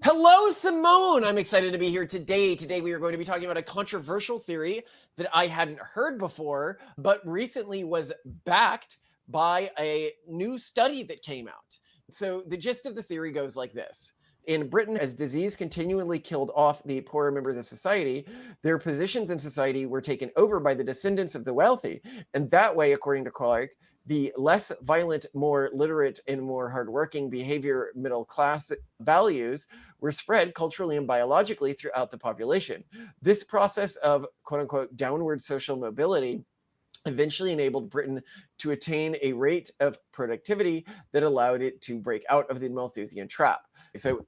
Hello, Simone. I'm excited to be here today. Today, we are going to be talking about a controversial theory that I hadn't heard before, but recently was backed by a new study that came out. So, the gist of the theory goes like this. In Britain, as disease continually killed off the poorer members of society, their positions in society were taken over by the descendants of the wealthy. And that way, according to Clark, the less violent, more literate, and more hardworking behavior middle class values were spread culturally and biologically throughout the population. This process of quote unquote downward social mobility eventually enabled Britain to attain a rate of productivity that allowed it to break out of the Malthusian trap. So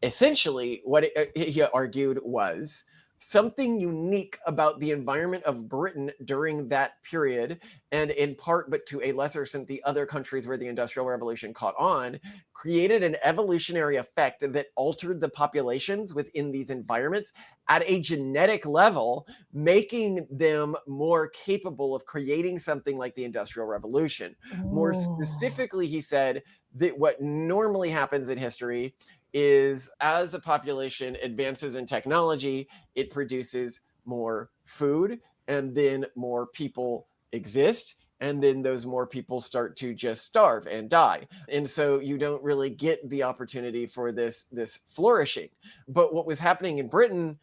essentially, what he argued was something unique about the environment of Britain during that period, and in part, but to a lesser extent, the other countries where the Industrial Revolution caught on, created an evolutionary effect that altered the populations within these environments at a genetic level, making them more capable of creating something like the Industrial Revolution. More specifically, he said that what normally happens in history is as a population advances in technology, it produces more food, and then more people exist, and then those more people start to just starve and die. And so you don't really get the opportunity for this flourishing. But what was happening in Britain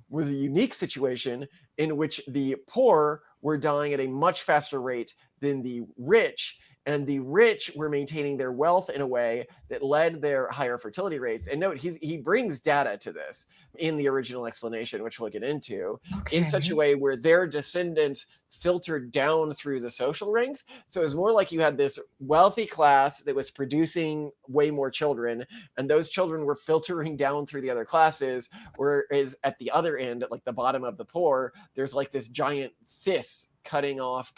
was a unique situation in which the poor were dying at a much faster rate than the rich, and the rich were maintaining their wealth in a way that led their higher fertility rates. And note, he brings data to this in the original explanation, which we'll get into, in such a way where their descendants filtered down through the social ranks. So it was more like you had this wealthy class that was producing way more children, and those children were filtering down through the other classes, whereas at the other end, at like the bottom of the poor, there's like this giant cyst cutting off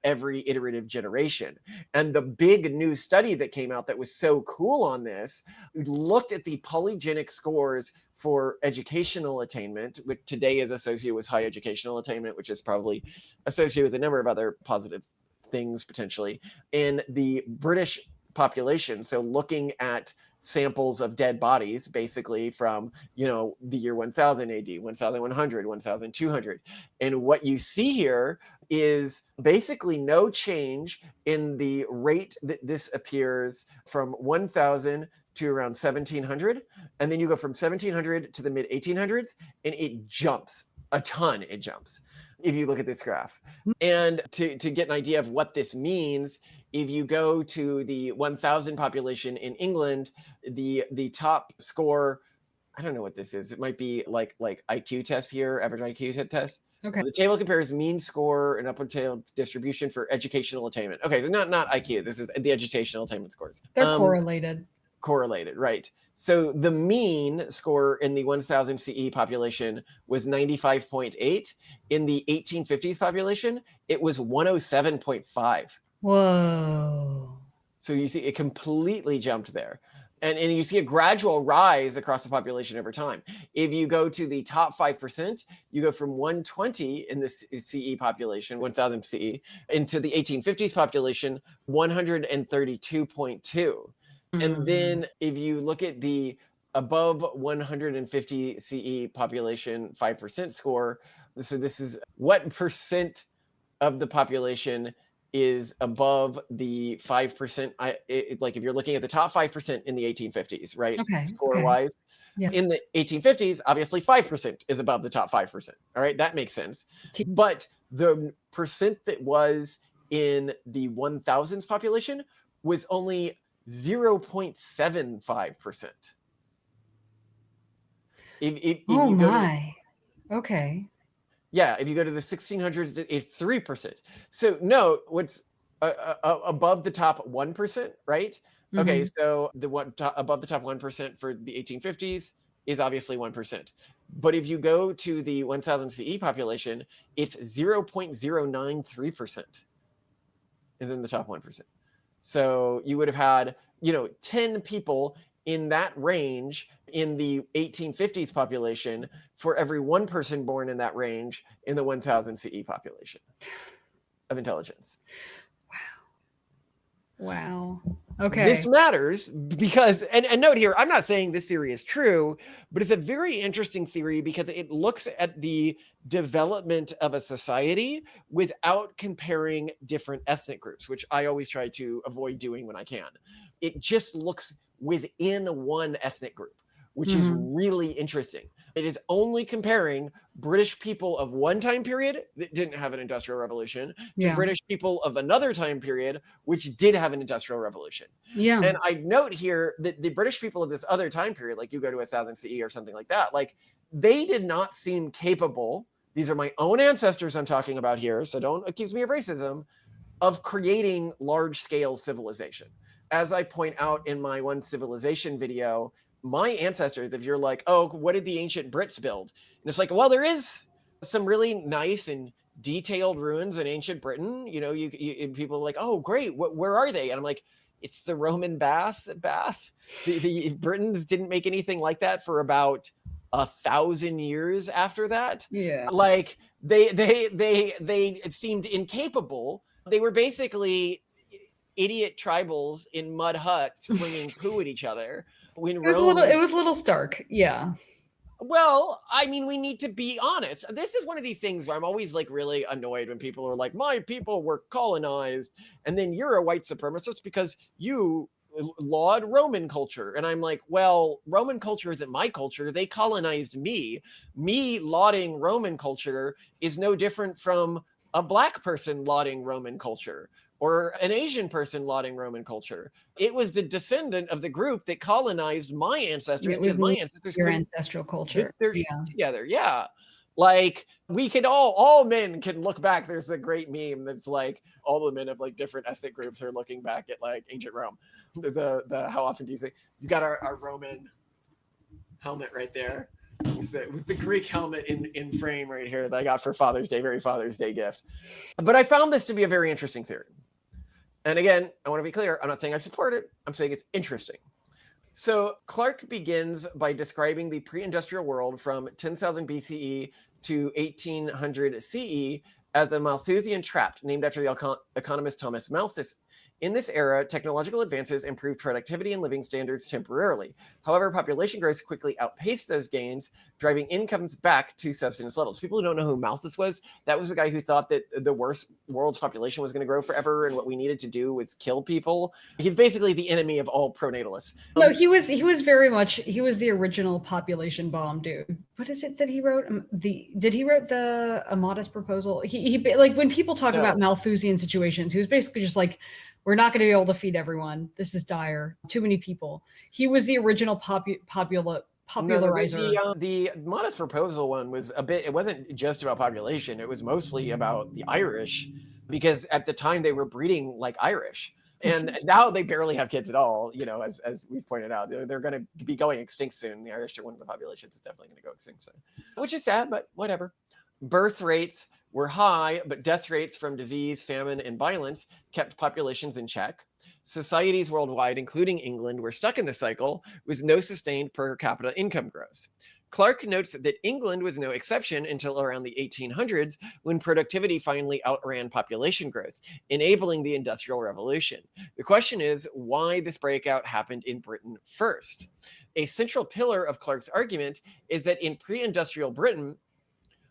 every iterative generation. And the big new study that came out that was so cool on this looked at the polygenic scores for educational attainment, which today is associated with high educational attainment, which is probably associated with a number of other positive things potentially in the British population. So looking at samples of dead bodies, basically from, the year 1000 AD, 1100, 1200. And what you see here is basically no change in the rate that this appears from 1000 to around 1700. And then you go from 1700 to the mid 1800s, and it jumps a ton. It jumps if you look at this graph. And to get an idea of what this means, if you go to the 1000 population in England, the top score, I don't know what this is. It might be like IQ test here, average IQ test. Okay. The table compares mean score and upward tail distribution for educational attainment. Okay, not IQ. This is the educational attainment scores. They're correlated. Correlated, right. So the mean score in the 1000 CE population was 95.8. In the 1850s population, it was 107.5. Whoa. So you see it completely jumped there. And you see a gradual rise across the population over time. If you go to the top 5%, you go from 120 in the CE population, 1000 CE, into the 1850s population, 132.2. And then if you look at the above 150 CE population 5% score, so this is what percent of the population is above the 5%. Like if you're looking at the top 5% in the 1850s, right? Okay. Score-wise. Yeah. In the 1850s, obviously 5% is above the top 5%. All right, that makes sense. But the percent that was in the 1000s population was only 0.75%. If you go to okay. Yeah, if you go to the 1600s, it's 3%. So note what's above the top 1%, right? Okay, so the one above the top 1% for the 1850s is obviously 1%. But if you go to the 1000 CE population, it's 0.093% is in the top 1%. So you would have had, 10 people in that range in the 1850s population for every one person born in that range in the 1000 CE population of intelligence. Wow. This Okay. matters because, and note here, I'm not saying this theory is true, but it's a very interesting theory because it looks at the development of a society without comparing different ethnic groups, which I always try to avoid doing when I can. It just looks within one ethnic group, which is Mhm. really interesting. It is only comparing British people of one time period that didn't have an industrial revolution to Yeah. British people of another time period which did have an industrial revolution. Yeah. And I note here that the British people of this other time period, like you go to 1000 CE or something like that, like they did not seem capable. These are my own ancestors I'm talking about here, so don't accuse me of racism, of creating large scale civilization. As I point out in my one civilization video, my ancestors, if you're like, oh, what did the ancient Brits build? And it's like, well, there is some really nice and detailed ruins in ancient Britain. You know, you people are like, oh, great, where are they? And I'm like, it's the Roman bath. The Britons didn't make anything like that for about 1,000 years after that. Yeah. Like they seemed incapable. They were basically idiot tribals in mud huts flinging poo at each other when Rome It was. was a little stark. Yeah. Well, I mean, we need to be honest. This is one of these things where I'm always like really annoyed when people are like, my people were colonized, and then you're a white supremacist because you laud Roman culture. And I'm like, well, Roman culture isn't my culture. They colonized me. Me lauding Roman culture is no different from a black person lauding Roman culture or an Asian person lauding Roman culture. It was the descendant of the group that colonized my ancestors It was because my ancestors your couldn't ancestral get culture. their shit Yeah. together. Yeah. Like we could all men can look back. There's a great meme that's like all the men of like different ethnic groups are looking back at like ancient Rome. The how often do you think you got our Roman helmet right there? It was the Greek helmet in frame right here that I got for Father's Day, very Father's Day gift. But I found this to be a very interesting theory. And again, I want to be clear, I'm not saying I support it, I'm saying it's interesting. So Clark begins by describing the pre-industrial world from 10,000 BCE to 1800 CE as a Malthusian tract, named after the economist Thomas Malthus. In this era, technological advances improved productivity and living standards temporarily. However, population growth quickly outpaced those gains, driving incomes back to subsistence levels. People who don't know who Malthus was, that was the guy who thought that the world's population was going to grow forever and what we needed to do was kill people. He's basically the enemy of all pronatalists. No, he was very much he was the original population bomb dude. What is it that he wrote? Did he wrote the A Modest Proposal? He like when people talk about Malthusian situations, he was basically just like, we're not going to be able to feed everyone. This is dire. Too many people. He was the original popularizer. The Modest Proposal one was a bit, it wasn't just about population. It was mostly about the Irish because at the time they were breeding like Irish. And now they barely have kids at all, you know, as we've pointed out. They're going to be going extinct soon. The Irish are one of the populations that's definitely going to go extinct soon, which is sad, but whatever. Birth rates were high, but death rates from disease, famine, and violence kept populations in check. Societies worldwide, including England, were stuck in the cycle with no sustained per capita income growth. Clark notes that England was no exception until around the 1800s when productivity finally outran population growth, enabling the Industrial Revolution. The question is why this breakout happened in Britain first. A central pillar of Clark's argument is that in pre-industrial Britain,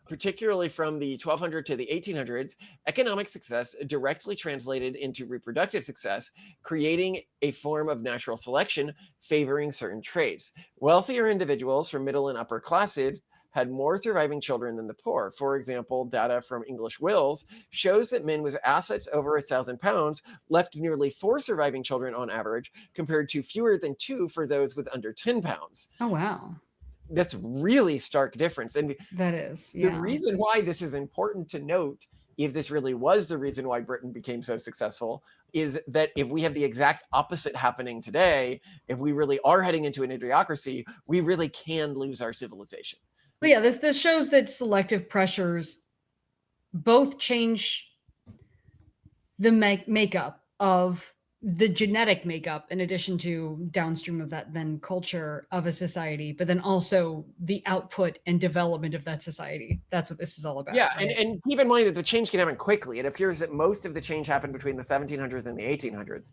particularly from the 1200 to the 1800s, economic success directly translated into reproductive success, creating a form of natural selection favoring certain traits. Wealthier individuals from middle and upper classes had more surviving children than the poor. For example, data from English wills shows that men with assets over 1,000 pounds left nearly 4 surviving children on average, compared to fewer than 2 for those with under 10 pounds. Oh, wow. That's really stark difference. And that is, the reason why this is important to note, if this really was the reason why Britain became so successful, is that if we have the exact opposite happening today, if we really are heading into an idiocracy, we really can lose our civilization. But yeah, this shows that selective pressures both change the makeup of the genetic makeup in addition to downstream of that then culture of a society, but then also the output and development of that society. That's what this is all about. Yeah, right? and keep in mind that the change can happen quickly. It appears that most of the change happened between the 1700s and the 1800s.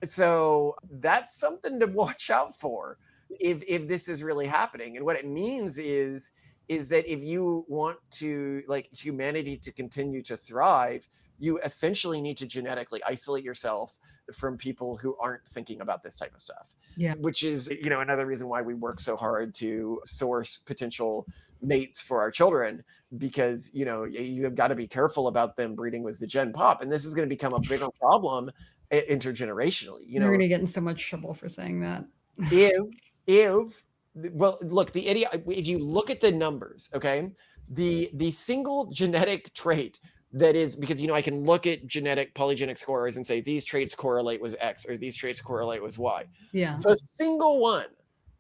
So that's something to watch out for if this is really happening. And what it means is that if you want to like humanity to continue to thrive, you essentially need to genetically isolate yourself from people who aren't thinking about this type of stuff. Yeah. Which is, another reason why we work so hard to source potential mates for our children, because you have got to be careful about them breeding with the gen pop, and this is going to become a bigger problem intergenerationally. You're going to get in so much trouble for saying that. if well, look, if you look at the numbers, okay, the single genetic trait that is, because I can look at genetic polygenic scores and say these traits correlate with X or these traits correlate with Y. Yeah. The single one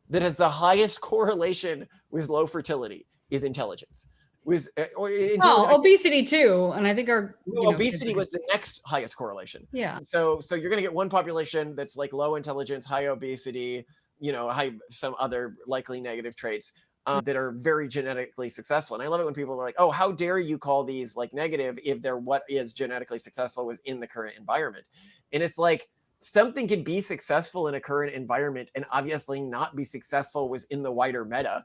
that has the highest correlation with low fertility is intelligence. Obesity too, and I think obesity was the next highest correlation. Yeah. So you're going to get one population that's like low intelligence, high obesity, high some other likely negative traits that are very genetically successful. And I love it when people are like, "Oh, how dare you call these like negative if they're what is genetically successful within the current environment?" And it's like, something can be successful in a current environment and obviously not be successful within the wider meta.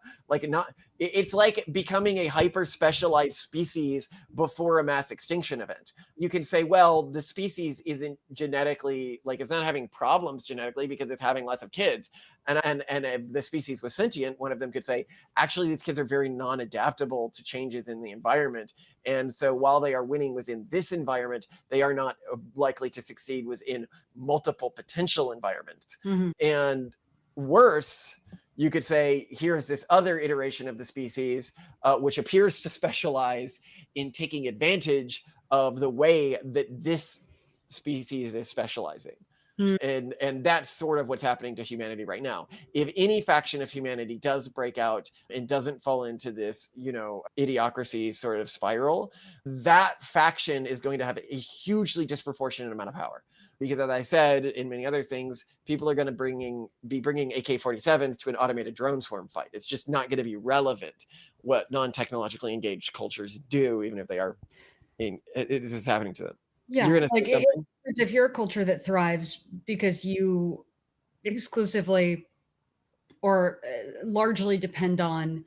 It's like becoming a hyper specialized species before a mass extinction event. You can say, well, the species isn't genetically, like, it's not having problems genetically because it's having lots of kids. And if the species was sentient, one of them could say, actually, these kids are very non-adaptable to changes in the environment. And so while they are winning within this environment, they are not likely to succeed within multiple potential environments. Mm-hmm. And worse, you could say, here's this other iteration of the species, which appears to specialize in taking advantage of the way that this species is specializing. And that's sort of what's happening to humanity right now. If any faction of humanity does break out and doesn't fall into this, idiocracy sort of spiral, that faction is going to have a hugely disproportionate amount of power. Because as I said, in many other things, people are going to be bringing AK-47s to an automated drone swarm fight. It's just not going to be relevant what non-technologically engaged cultures do, even if they are, this is happening to them. Yeah, you're going to say something? If you're a culture that thrives because you exclusively or largely depend on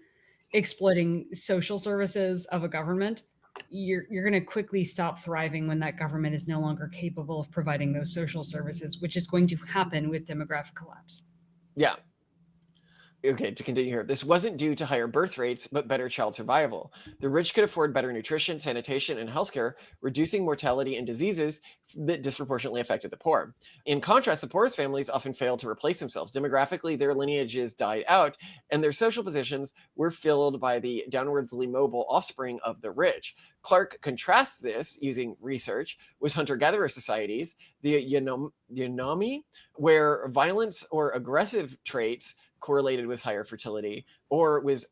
exploiting social services of a government, you're going to quickly stop thriving when that government is no longer capable of providing those social services, which is going to happen with demographic collapse. Yeah. Okay, to continue here, this wasn't due to higher birth rates, but better child survival. The rich could afford better nutrition, sanitation, and healthcare, reducing mortality and diseases that disproportionately affected the poor. In contrast, the poorest families often failed to replace themselves. Demographically, their lineages died out, and their social positions were filled by the downwardly mobile offspring of the rich. Clark contrasts this, using research, with hunter-gatherer societies, the Yanami, where violence or aggressive traits correlated with higher fertility, or with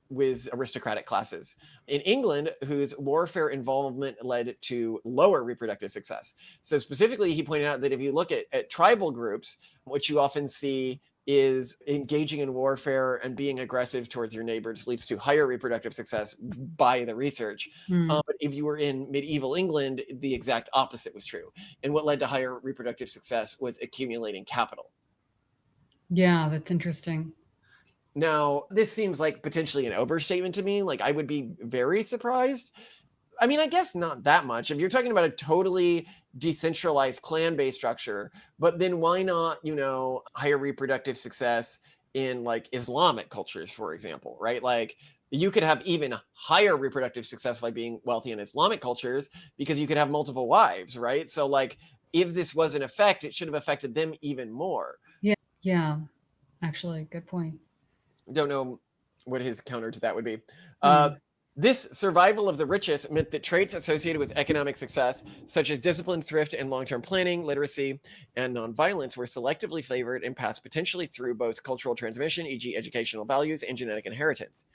aristocratic classes. In England, whose warfare involvement led to lower reproductive success. So specifically, he pointed out that if you look at tribal groups, what you often see is engaging in warfare and being aggressive towards your neighbors leads to higher reproductive success by the research. But if you were in medieval England, the exact opposite was true. And what led to higher reproductive success was accumulating capital. Yeah, that's interesting. Now, this seems like potentially an overstatement to me. Like, I would be very surprised. I mean, I guess not that much. If you're talking about a totally decentralized clan-based structure, but then why not, higher reproductive success in like Islamic cultures, for example, right? Like, you could have even higher reproductive success by being wealthy in Islamic cultures because you could have multiple wives, right? So like, if this was an effect, it should have affected them even more. Yeah. Actually, good point. Don't know what his counter to that would be. This survival of the richest meant that traits associated with economic success, such as discipline, thrift, and long-term planning, literacy, and nonviolence, were selectively favored and passed potentially through both cultural transmission, e.g. educational values, and genetic inheritance.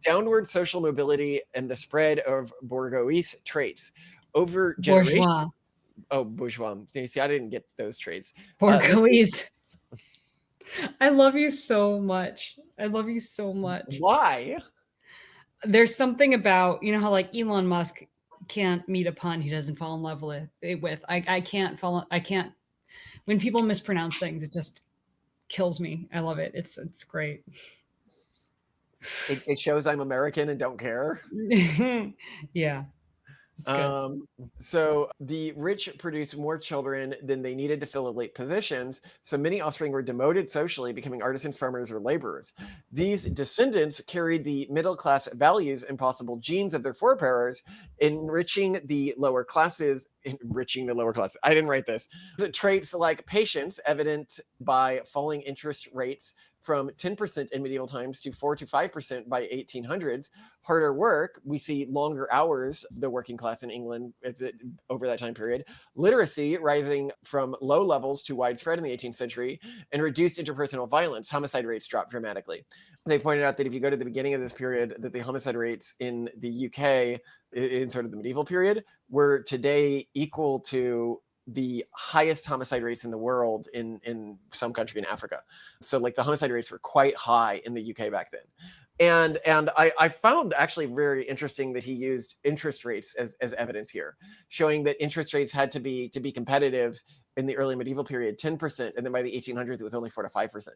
Downward social mobility and the spread of bourgeois traits over generations. Bourgeois. See, I didn't get those traits. Bourgeois. I love you so much. I love you so much. Why? There's something about, how like Elon Musk can't meet a pun he doesn't fall in love with. I can't. When When people mispronounce things, it just kills me. I love it. It's great. It shows I'm American and don't care. Yeah. It's good. So the rich produced more children than they needed to fill elite positions, so many offspring were demoted socially, becoming artisans, farmers, or laborers. These descendants carried the middle class values and possible genes of their forebears, enriching the lower classes. Enriching the lower classes. I didn't write this. Traits like patience, evident by falling interest rates from 10% in medieval times to 4 to 5% by 1800s. Harder work, we see longer hours of the working class in England over that time period. Literacy rising from low levels to widespread in the 18th century, and reduced interpersonal violence. Homicide rates dropped dramatically. They pointed out that if you go to the beginning of this period, that the homicide rates in the UK in sort of the medieval period were today equal to the highest homicide rates in the world in some country in Africa. So like the homicide rates were quite high in the UK back then. And I found actually very interesting that he used interest rates as evidence here, showing that interest rates had to be competitive in the early medieval period 10%, and then by the 1800s it was only 4 to 5%.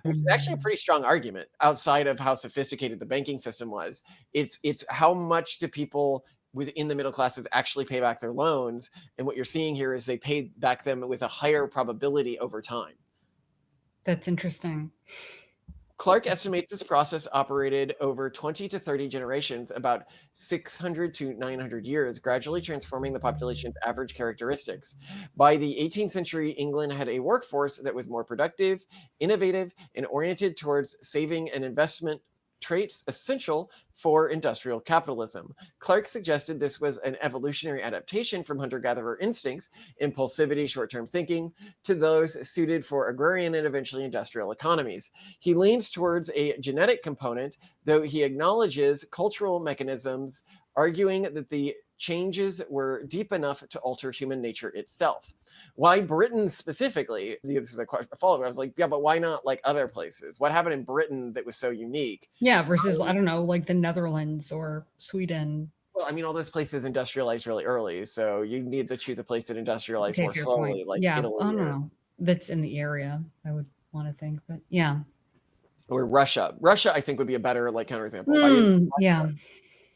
Which is actually a pretty strong argument outside of how sophisticated the banking system was. It's how much do people within the middle classes actually pay back their loans, and what you're seeing here is they paid back them with a higher probability over time. That's interesting. Clark estimates this process operated over 20 to 30 generations, about 600 to 900 years, gradually transforming the population's average characteristics. By the 18th century, England had a workforce that was more productive, innovative, and oriented towards saving and investment, traits essential for industrial capitalism. Clark suggested this was an evolutionary adaptation from hunter-gatherer instincts, impulsivity, short-term thinking, to those suited for agrarian and eventually industrial economies. He leans towards a genetic component, though he acknowledges cultural mechanisms, arguing that the changes were deep enough to alter human nature itself. Why Britain specifically? This is a follow-up. I was like, yeah, but why not like other places? What happened in Britain that was so unique? Yeah, versus I don't know, like the Netherlands or Sweden. Well, I mean, all those places industrialized really early, so you need to choose a place that industrialized Okay, more fair slowly, point. like Yeah, Italy I don't know. That's in the area, I would want to think, but yeah. or Russia. Russia, I think, would be a better like counterexample. Yeah.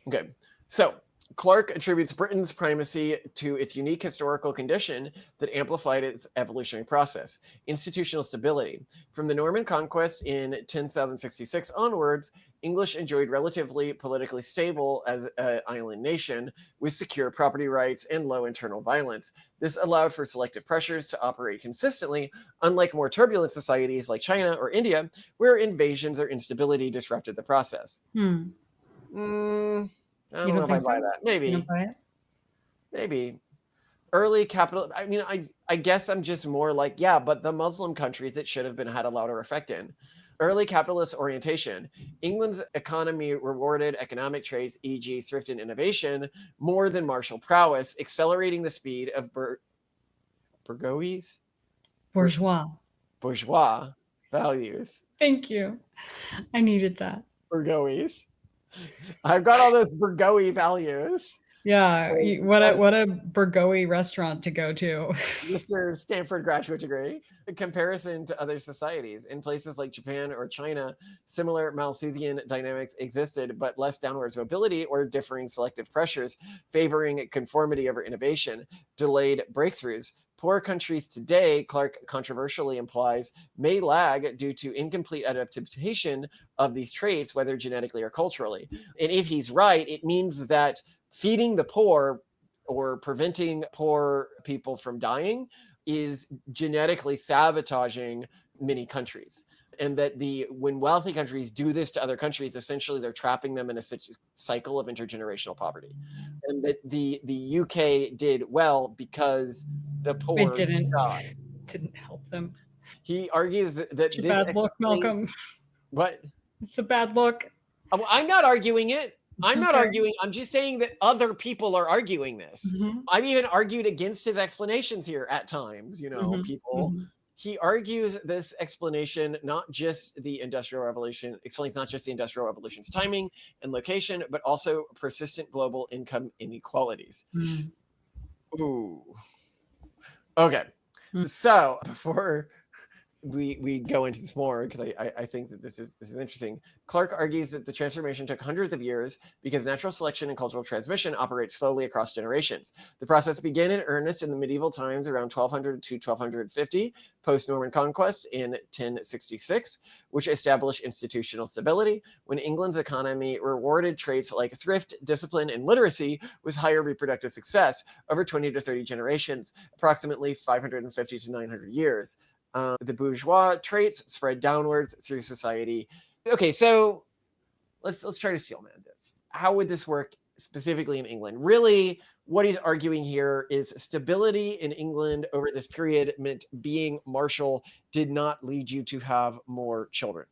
Okay, so Clark attributes Britain's primacy to its unique historical condition that amplified its evolutionary process, institutional stability. From the Norman conquest in 1066 onwards, English enjoyed relatively politically stable as an island nation with secure property rights and low internal violence. This allowed for selective pressures to operate consistently, unlike more turbulent societies like China or India, where invasions or instability disrupted the process. I don't know if I buy that. You don't buy it? Maybe. Early capital. I mean, I guess I'm just more like, yeah, but the Muslim countries it should have been had a louder effect in. Early capitalist orientation. England's economy rewarded economic traits, e.g., thrift and innovation, more than martial prowess, accelerating the speed of bourgeois values. Thank you. I needed that. Bourgeois. I've got all those Bourgeois values. Yeah, what a Burgoy restaurant to go to. Mr. Stanford graduate degree. In comparison to other societies, in places like Japan or China, similar Malthusian dynamics existed, but less downwards mobility or differing selective pressures favoring conformity over innovation delayed breakthroughs. Poor countries today, Clark controversially implies, may lag due to incomplete adaptation of these traits, whether genetically or culturally. And if he's right, it means that feeding the poor or preventing poor people from dying is genetically sabotaging many countries. And that when wealthy countries do this to other countries, essentially they're trapping them in a cycle of intergenerational poverty. And that the UK did well because the poor didn't help them. He argues that It's a bad look, Malcolm. What? It's a bad look. I'm not arguing it. I'm not arguing. I'm just saying that other people are arguing this. I've even argued against his explanations here at times, people. He argues this explanation, not just the Industrial Revolution, explains not just the Industrial Revolution's timing and location, but also persistent global income inequalities. Ooh. Okay. So before we go into this more, because I think that this is interesting. Clark argues that the transformation took hundreds of years because natural selection and cultural transmission operate slowly across generations. The process began in earnest in the medieval times around 1200 to 1250, post-Norman conquest in 1066, which established institutional stability, when England's economy rewarded traits like thrift, discipline, and literacy with higher reproductive success over 20 to 30 generations, approximately 550 to 900 years. The bourgeois traits spread downwards through society. Okay, so let's try to steel man this. How would this work specifically in England? Really, what he's arguing here is stability in England over this period meant being martial did not lead you to have more children.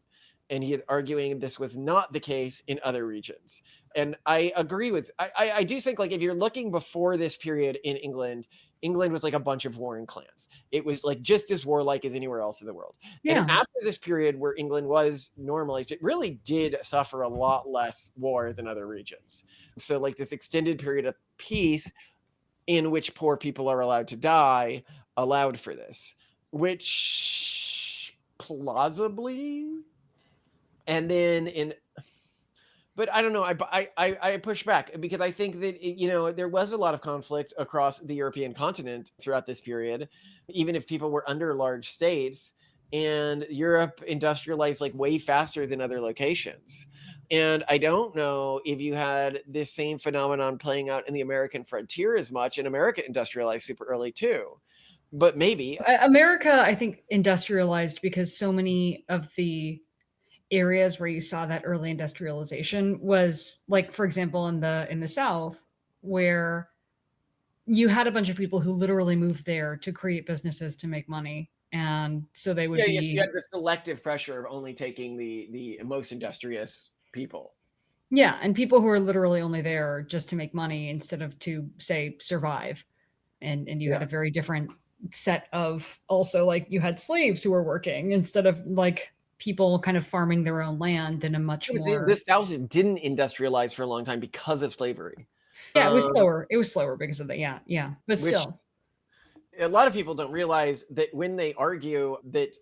And he is arguing this was not the case in other regions. And I agree with, I do think, like, if you're looking before this period in England, England was like a bunch of warring clans. It was like just as warlike as anywhere else in the world. And Yeah. after this period where England was normalized, it really did suffer a lot less war than other regions. So, like, this extended period of peace in which poor people are allowed to die allowed for this, which plausibly. And then but I don't know. I push back because I think that there was a lot of conflict across the European continent throughout this period, even if people were under large states. And Europe industrialized like way faster than other locations. And I don't know if you had this same phenomenon playing out in the American frontier as much, and America industrialized super early too. But maybe. America, I think, industrialized because so many of the areas where you saw that early industrialization was, like, for example, in the South, where you had a bunch of people who literally moved there to create businesses to make money, and so they would Yes, you be, had the selective pressure of only taking the most industrious people. yeah, and people who are literally only there just to make money instead of to, say, survive. And you had a very different set of, also, like, you had slaves who were working instead of like people kind of farming their own land in a much more, This South didn't industrialize for a long time because of slavery. yeah, it was Um, slower. It was slower because of that. Yeah, but which still. a lot of people don't realize that when they argue that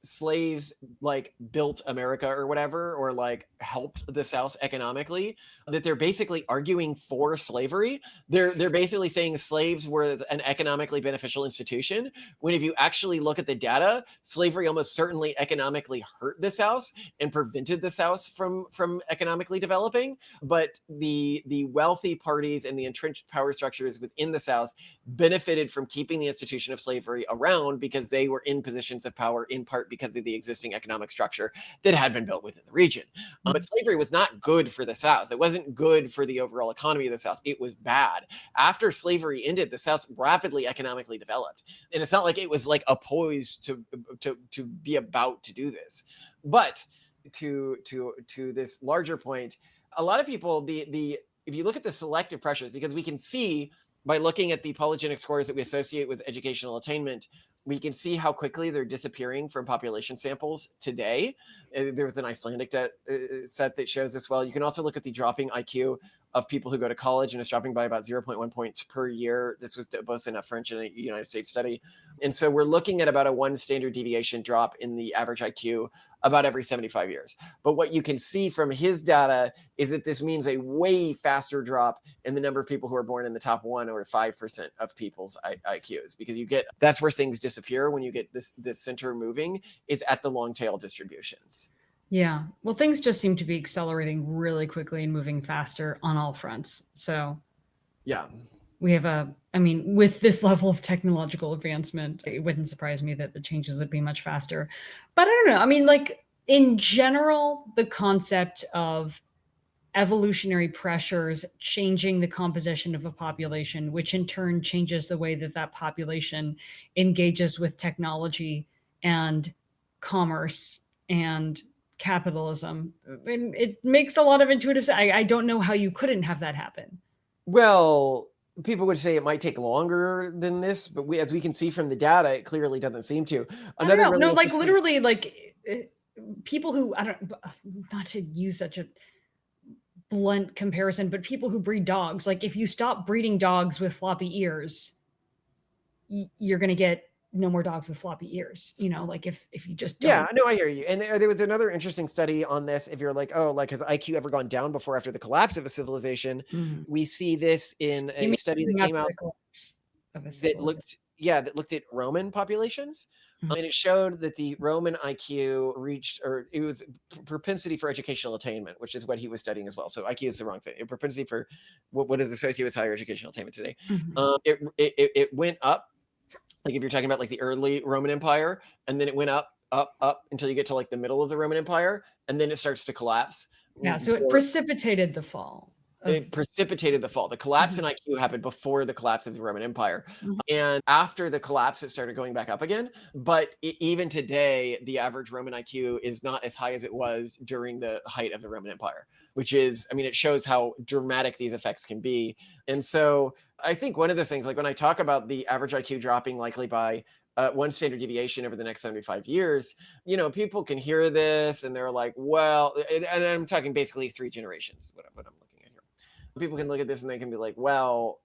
slaves like built America or whatever, or like helped the South economically, that they're basically arguing for slavery. They're basically saying slaves were an economically beneficial institution, when if you actually look at the data, slavery almost certainly economically hurt the South and prevented the South from economically developing. But the wealthy parties and the entrenched power structures within the South benefited from keeping the institution of slavery around because they were in positions of power, in part because of the existing economic structure that had been built within the region. But slavery was not good for the South. It wasn't good for the overall economy of the South. It was bad. After slavery ended, the South rapidly economically developed. And it's not like it was like a poise to be about to do this. But to this larger point, a lot of people, the if you look at the selective pressures, because we can see by looking at the polygenic scores that we associate with educational attainment, we can see how quickly they're disappearing from population samples today. There was an Icelandic set that shows this well. You can also look at the dropping IQ of people who go to college, and it's dropping by about 0.1 points per year. This was both in a French and a United States study. And so we're looking at about a 1 standard deviation drop in the average IQ about every 75 years. But what you can see from his data is that this means a way faster drop in the number of people who are born in the top 1 or 5% of people's IQs, because that's where things disappear when you get this center moving, is at the long tail distributions. Yeah. Well, things just seem to be accelerating really quickly and moving faster on all fronts. So yeah, we have with this level of technological advancement, it wouldn't surprise me that the changes would be much faster. But I don't know. I mean, like, in general, the concept of evolutionary pressures changing the composition of a population, which in turn changes the way that that population engages with technology and commerce and capitalism. And it makes a lot of intuitive sense. I don't know how you couldn't have that happen. well, people would say it might take longer than this, but as we can see from the data, it clearly doesn't seem to. I don't know. No, like, literally, like, people who, I don't, not to use such a blunt comparison, but people who breed dogs, like, if you stop breeding dogs with floppy ears, you're going to get no more dogs with floppy ears, like if you just don't. Yeah, no, I hear you. And there was another interesting study on this. If you're like, oh, like has IQ ever gone down before after the collapse of a civilization? Mhm. We see this in You a mean study that came after out the collapse of a that civilization. looked, yeah, that looked at Roman populations. Mhm. And it showed that the Roman IQ reached, or it was propensity for educational attainment, which is what he was studying as well. So IQ is the wrong thing. A propensity for what is associated with higher educational attainment today. Mhm. It went up, like if you're talking about like the early Roman Empire, and then it went up, up, up until you get to like the middle of the Roman Empire, and then it starts to collapse. Yeah, so it For precipitated the fall of. It precipitated the fall. The collapse Mhm. in IQ happened before the collapse of the Roman Empire. Mhm. And after the collapse, it started going back up again. But even today, the average Roman IQ is not as high as it was during the height of the Roman Empire, which is, I mean, it shows how dramatic these effects can be. And so I think one of the things, like when I talk about the average IQ dropping likely by one standard deviation over the next 75 years, people can hear this and they're like, well, and I'm talking basically 3 generations, what I'm looking at here. People can look at this and they can be like, well,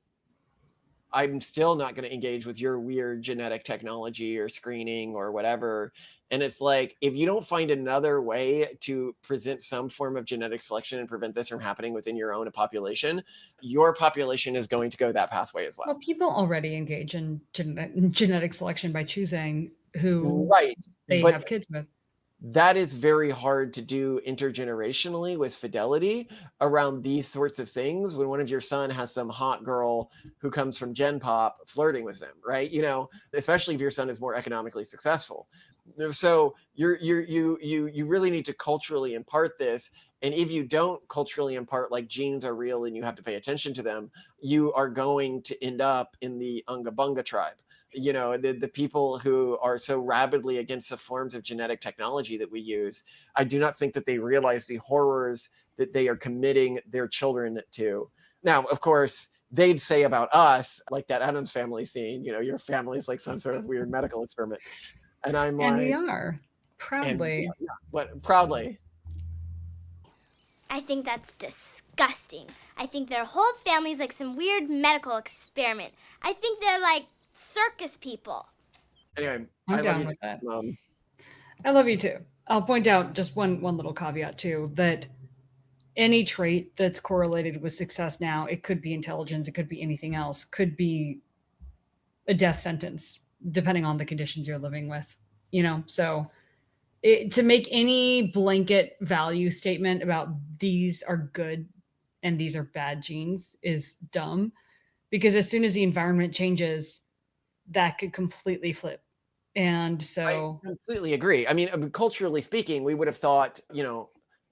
I'm still not going to engage with your weird genetic technology or screening or whatever. And it's like, if you don't find another way to present some form of genetic selection and prevent this from happening within your own population, your population is going to go that pathway as Well, well. people already engage in genetic selection by choosing who Right. they But have kids with. that is very hard to do intergenerationally with fidelity around these sorts of things when one of your son has some hot girl who comes from Gen Pop flirting with them, right? Especially if your son is more economically successful. So you really need to culturally impart this. And if you don't culturally impart, like, genes are real and you have to pay attention to them, you are going to end up in the Unga Bunga tribe. The people who are so rabidly against the forms of genetic technology that we use, I do not think that they realize the horrors that they are committing their children to. Now, of course, they'd say about us, like that Adams Family scene, your family is like some sort of weird medical experiment. And I'm And we like, are and proudly. but proudly. I think that's disgusting. I think their whole family's like some weird medical experiment. I think they're like circus people. Anyway, I'm I love down you, with that. Mom. I love you too. I'll point out just one little caveat too, that any trait that's correlated with success now, it could be intelligence, it could be anything else, could be a death sentence, depending on the conditions you're living with. So to make any blanket value statement about these are good and these are bad genes is dumb, because as soon as the environment changes, that could completely flip. And so I completely agree. I mean, culturally speaking, we would have thought,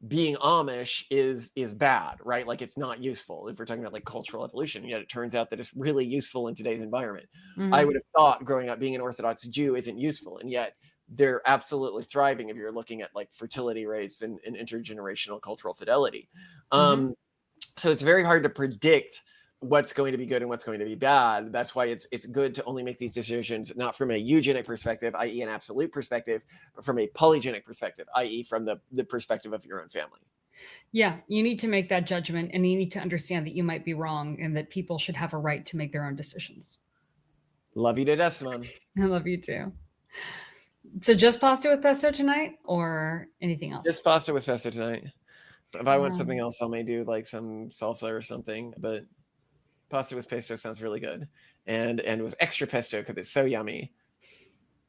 being Amish is bad, right? Like, it's not useful if we're talking about like cultural evolution. Yet it turns out that it's really useful in today's environment. I would have thought growing up being an Orthodox Jew isn't useful, and yet they're absolutely thriving if you're looking at like fertility rates and intergenerational cultural fidelity. So it's very hard to predict what's going to be good and what's going to be bad. That's why it's good to only make these decisions not from a eugenic perspective, i.e. an absolute perspective, but from a polygenic perspective, i.e. from the perspective of your own family. Yeah, you need to make that judgment, and you need to understand that you might be wrong and that people should have a right to make their own decisions. Love you to death, Simone. I love you too. So just pasta with pesto tonight or anything else? Just pasta with pesto tonight. If I want something else, I may do like some salsa or something, but pasta with pesto sounds really good. And with extra pesto because it's so yummy.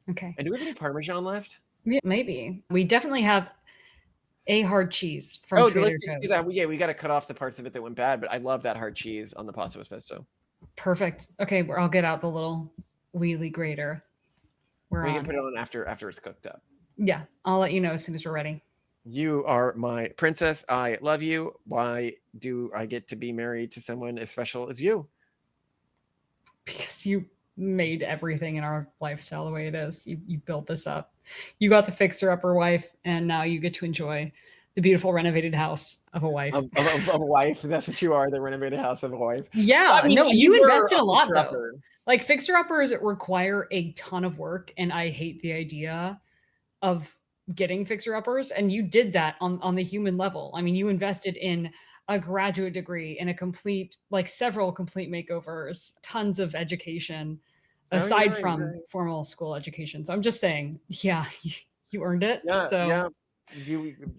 Okay. And do we have any Parmesan left? Yeah, maybe. We definitely have a hard cheese from Trader Let's do Joe's. that. Yeah, we got to cut off the parts of it that went bad, but I love that hard cheese on the pasta with pesto. Perfect. Okay, I'll get out the little wheelie grater. We can put it on after it's cooked up. Yeah, I'll let you know as soon as we're ready. You are my princess. I love you. Why do I get to be married to someone as special as you? Because you made everything in our lifestyle the way it is. You built this up. You got the fixer-upper wife, and now you get to enjoy the beautiful renovated house of a wife. Of a wife. That's what you are, the renovated house of a wife. Yeah, no, you invest in a lot, though. Like, fixer-uppers require a ton of work, and I hate the idea of getting fixer-uppers, and you did that on the human level. I mean, you invested in a graduate degree and a complete, like several complete makeovers, tons of education, aside yeah, from exactly. formal school education. So I'm just saying, yeah, you earned it. Yeah, So yeah.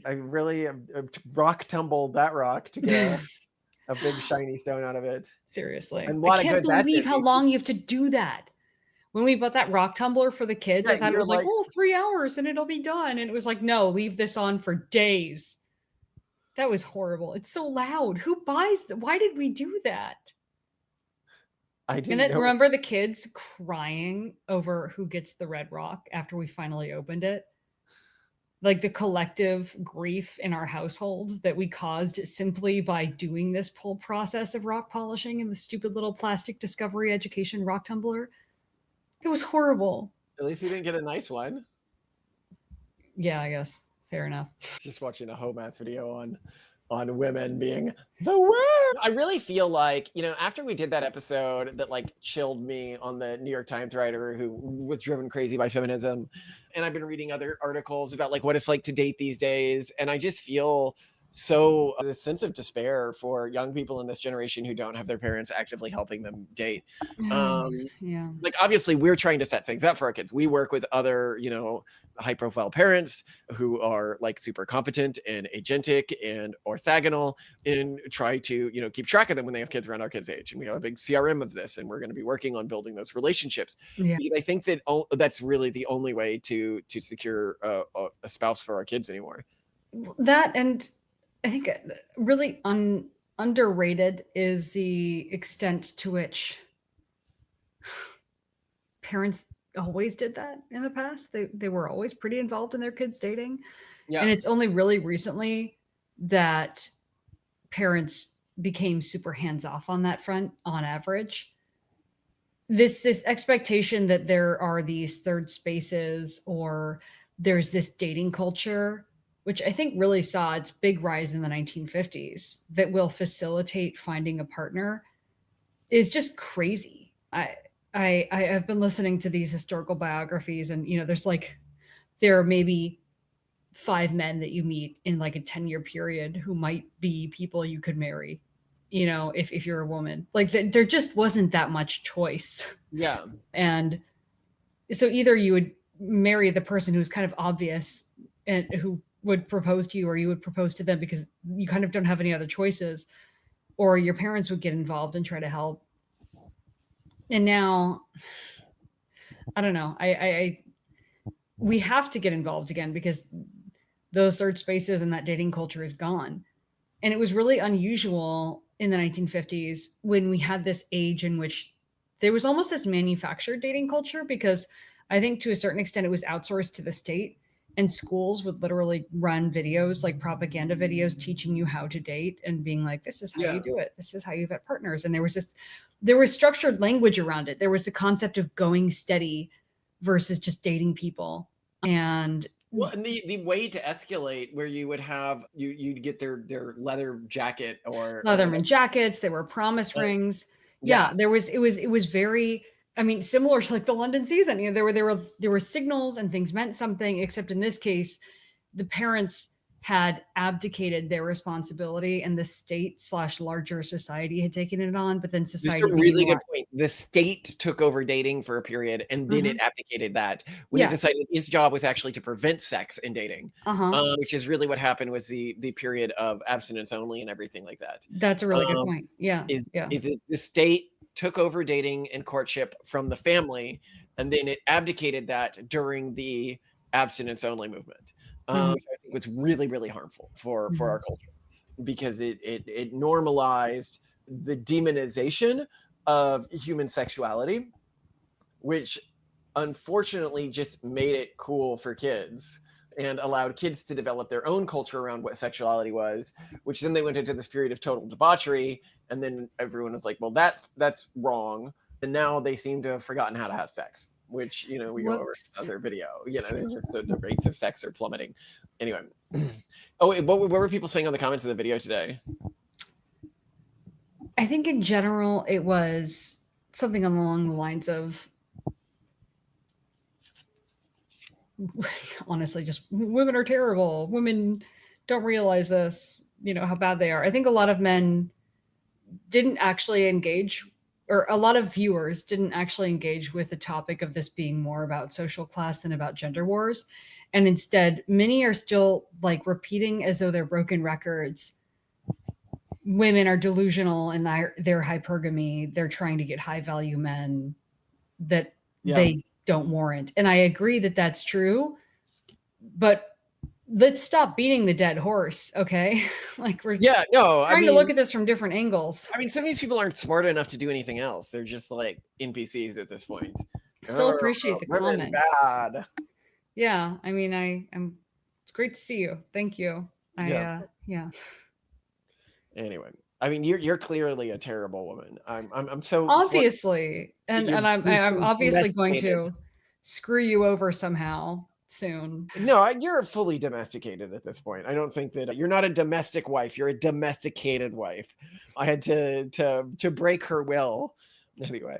I really rock tumbled that rock to get a big shiny stone out of it. seriously, And a I lot of can't good that believe did how me. long you have to do that. When we bought that rock tumbler for the kids, Yeah, I thought it you're was like, like, oh, 3 hours and it'll be done. And it was like, no, leave this on for days. That was horrible. It's so loud. Who buys that? Why did we do that? I And didn't then know. remember the kids crying over who gets the red rock after we finally opened it? Like the collective grief in our household that we caused simply by doing this whole process of rock polishing in the stupid little plastic Discovery Education rock tumbler. It was horrible. At least we didn't get a nice one. Yeah, I guess. Fair enough. Just watching a Homats video on women being the worst. I really feel like, after we did that episode that like chilled me on the New York Times writer who was driven crazy by feminism, and I've been reading other articles about like what it's like to date these days, and I just feel so a sense of despair for young people in this generation who don't have their parents actively helping them date. Yeah. Like obviously we're trying to set things up for our kids. We work with other, high profile parents who are like super competent and agentic and orthogonal and try to, keep track of them when they have kids around our kids' age. And we have a big CRM of this, and we're going to be working on building those relationships. Yeah. Because I think that that's really the only way to secure a spouse for our kids anymore. That, and I think really underrated is the extent to which parents always did that in the past. They were always pretty involved in their kids dating. Yeah. And it's only really recently that parents became super hands off on that front on average. This expectation that there are these third spaces or there's this dating culture, which I think really saw its big rise in the 1950s, that will facilitate finding a partner, is just crazy. I've been listening to these historical biographies, and there's like there are maybe 5 men that you meet in like a 10-year period who might be people you could marry, if you're a woman. Like there just wasn't that much choice. Yeah. And so either you would marry the person who's kind of obvious and who would propose to you, or you would propose to them because you kind of don't have any other choices, or your parents would get involved and try to help. And now, I don't know. We have to get involved again because those third spaces and that dating culture is gone. And it was really unusual in the 1950s when we had this age in which there was almost this manufactured dating culture, because I think to a certain extent it was outsourced to the state, and schools would literally run videos, like propaganda videos, teaching you how to date and being like, this is how you do it. This is how you vet partners. And there was structured language around it. There was the concept of going steady versus just dating people. And well, and the way to escalate where you would have you'd get their leather jacket or Leatherman jackets, there were promise rings. Yeah, it was very, I mean, similar to like the London season. There were signals and things meant something, except in this case, the parents had abdicated their responsibility and the state / larger society had taken it on, but then society. This is a really good point. The state took over dating for a period, and then it abdicated that when it decided its job was actually to prevent sex in dating, which is really what happened with the period of abstinence only and everything like that. That's a really good point. Yeah. Is the state took over dating and courtship from the family, and then it abdicated that during the abstinence only movement, which I think was really, really harmful for our culture, because it normalized the demonization of human sexuality, which unfortunately just made it cool for kids and allowed kids to develop their own culture around what sexuality was, which then they went into this period of total debauchery, and then everyone was like, well, that's wrong, and now they seem to have forgotten how to have sex, which we go over another video. It's just the rates of sex are plummeting. Anyway, what were people saying on the comments of the video today? I think in general it was something along the lines of, honestly, just women are terrible. Women don't realize this, how bad they are. I think a lot of men didn't actually engage or a lot of viewers didn't actually engage with the topic of this being more about social class than about gender wars. And instead, many are still like repeating as though they're broken records. Women are delusional in their hypergamy. They're trying to get high value men that they don't warrant. And I agree that that's true, but let's stop beating the dead horse. Okay. Like we're trying to look at this from different angles. I mean, some of these people aren't smart enough to do anything else. They're just like NPCs at this point. Still appreciate the women comments. Bad. Yeah. I mean, I'm it's great to see you. Thank you. Yeah. Anyway, I mean, you're clearly a terrible woman. I'm so obviously, and I'm obviously going domesticated. to screw you over somehow soon. No, you're fully domesticated at this point. I don't think that you're not a domestic wife. You're a domesticated wife. I had to break her will. Anyway.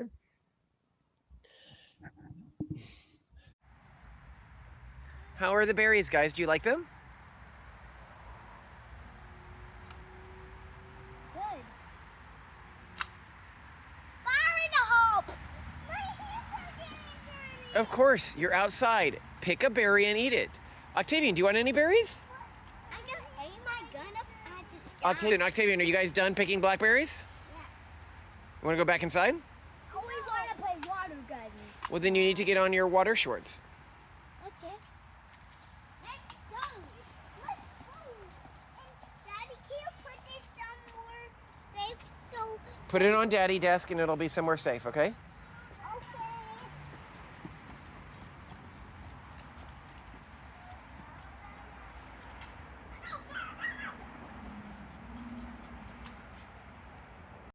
How are the berries, guys? Do you like them? Good. Fire in the hope! My hands are getting dirty. Of course, you're outside. Pick a berry and eat it. Octavian, do you want any berries? I'm gonna aim my gun up at the sky. Octavian, are you guys done picking blackberries? Yeah. You want to go back inside? Oh, we wanna play water guns. Well, then you need to get on your water shorts. Okay. Let's go. Let's go. And Daddy, can you put this somewhere safe so... Put it on Daddy's desk and it'll be somewhere safe, okay?